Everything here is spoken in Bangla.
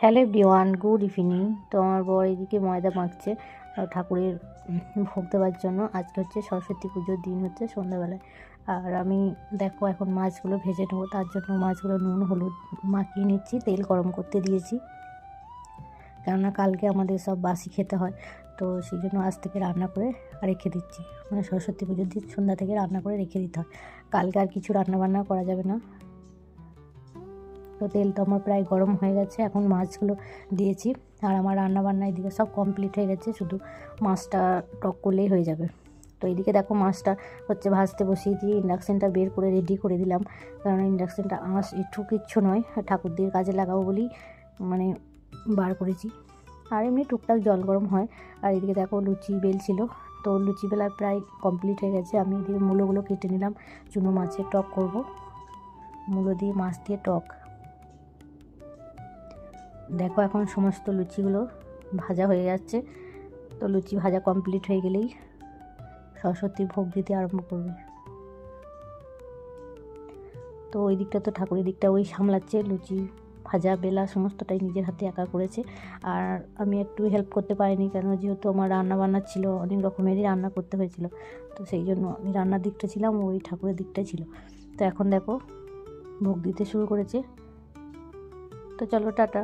Hello everyone, good evening. তো আমার বর এদিকে ময়দা মাখছে ঠাকুরের ভোগ দেওয়ার জন্য। আজকে হচ্ছে সরস্বতী পুজোর দিন, হচ্ছে সন্ধ্যাবেলায়। আর আমি দেখো এখন মাছগুলো ভেজে নেবো, তার জন্য মাছগুলো নুন হলুদ মাখিয়ে নিচ্ছি, তেল গরম করতে দিয়েছি, কেননা কালকে আমাদের সব বাসি খেতে হয়। তো সেই জন্য আজ থেকে রান্না করে রেখে দিচ্ছি, মানে সরস্বতী পুজোর দিন সন্ধ্যা থেকে রান্না করে রেখে দিতে হয়। কালকে আর কিছু রান্নাবান্না করা যাবে না। তো তেল তো আমার প্রায় গরম হয়ে গেছে, এখন মাছগুলো দিয়েছি। আর আমার রান্নাবান্না এদিকে সব কমপ্লিট হয়ে গেছে, শুধু মাছটা টক করলেই হয়ে যাবে। তো এইদিকে দেখো মাছটা হচ্ছে ভাজতে বসিয়ে দিয়ে ইন্ডাকশানটা বের করে রেডি করে দিলাম, কারণ ইন্ডাকশানটা আঁশ একটু কিচ্ছু নয়, ঠাকুরদের কাজে লাগাবো বলেই মানে বার করেছি। আর এমনি টুকটাক জল গরম হয়। আর এদিকে দেখো লুচি বেলছিল, তো লুচি বেলা প্রায় কমপ্লিট হয়ে গেছে। আমি এদিকে মূলোগুলো কেটে নিলাম, চুনো মাছের টক করব, মূলো দিয়ে মাছ দিয়ে টক। দেখো এখন সমস্ত লুচিগুলো ভাজা হয়ে যাচ্ছে। তো লুচি ভাজা কমপ্লিট হয়ে গেলেই সরস্বতী ভোগ দিতে আরম্ভ করবে। তো ওই দিকটা তো ঠাকুরের দিকটা ওই সামলাচ্ছে, লুচি ভাজা বেলা সমস্তটাই নিজের হাতে একা করেছে। আর আমি একটু হেল্প করতে পারিনি, কেন যেহেতু আমার রান্না বান্না ছিল, অনেক রকমেরই রান্না করতে হয়েছিল। তো সেই জন্য আমি রান্নার দিকটা ছিলাম, ওই ঠাকুরের দিকটা ছিল। তো এখন দেখো ভোগ দিতে শুরু করেছে। তো চলো টাটা।